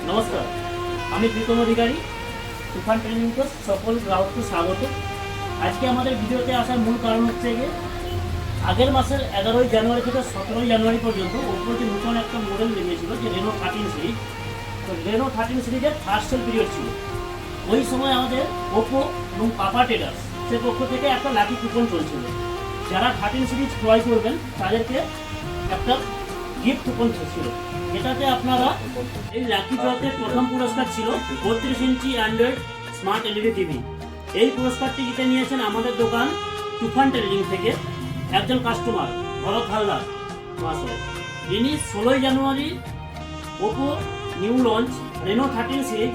নমস্কার, আমি প্রীতম অধিকারী। তুফান training course সকল গ্রাহককে স্বাগত। আজকে আমাদের ভিডিওতে আসার মূল কারণ হচ্ছে যে আগের মাসের 11ই জানুয়ারি থেকে 17ই জানুয়ারি পর্যন্ত ওপর যে নতুন একটা মডেল বেরিয়েছিল যে রেনো 13 সিরিজ। তো রেনো 13 সিরিজের ফার্স্ট সেল পিরিয়ড ছিল। ওই সময় আমাদের ওপো এবং পাপা ট্রেডার্স সে পক্ষ থেকে একটা লাকি কুপন চলছিল। যারা 13 সিরিজ ক্রয় করবেন তাদেরকে একটা গিফট কুপন ছিল, যেটাতে আপনারা এই লাকি ড্রতে প্রথম পুরস্কার ছিল 32 ইঞ্চি অ্যান্ড্রয়েড স্মার্ট এলইডি টিভি। এই পুরস্কারটি জিতে নিয়েছেন আমাদের দোকান তুফান ট্রেডিং থেকে একজন কাস্টমার ভরত হালদার মহাশয়। ইনি 16ই January Oppo new launch Reno 13 series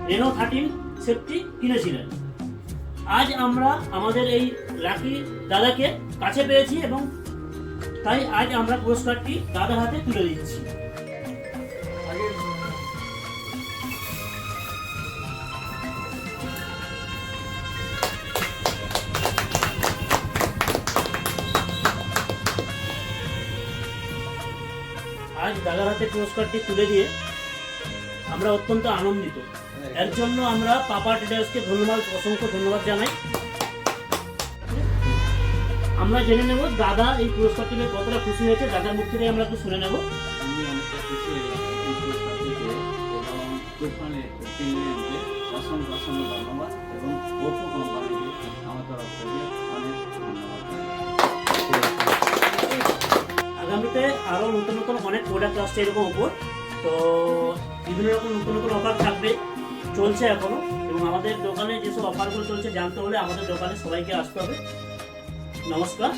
Reno 13 সেটটি কিনেছিলেন। আজ আমরা আমাদের এই লাকি দাদাকে কাছে পেয়েছি এবং তাই আজ আমরা পুরস্কারটি দাদার হাতে তুলে দিচ্ছি। আজ দাদার হাতে পুরস্কারটি তুলে দিয়ে আমরা অত্যন্ত আনন্দিত। এর জন্য আমরা পাপা ট্রেডার্সকে অসংখ্য ধন্যবাদ জানাই। আমরা জেনে নেব দাদা এই পুরস্কারটি পেয়ে কতটা খুশি হয়েছে। দাদার মুখ থেকে আমরা একটু শুনে নেব। আমি অনেকটা খুশি হয়েছি এই পুরস্কার পেতে এবং তুফানের টিমকে অসংখ্য ধন্যবাদ এবং ওপো কোম্পানিকে আমার তরফ থেকে অনেক ধন্যবাদ। আগামীতে আরও নতুন অনেক প্রোডাক্ট আসছে এরকম ওপর, তো বিভিন্ন রকম নতুন অফার থাকবে, চলছে এখনো। এবং আমাদের দোকানে যেসব অফারগুলো চলছে জানতে হলে আমাদের দোকানে সবাইকে আসতে হবে। নমস্কার।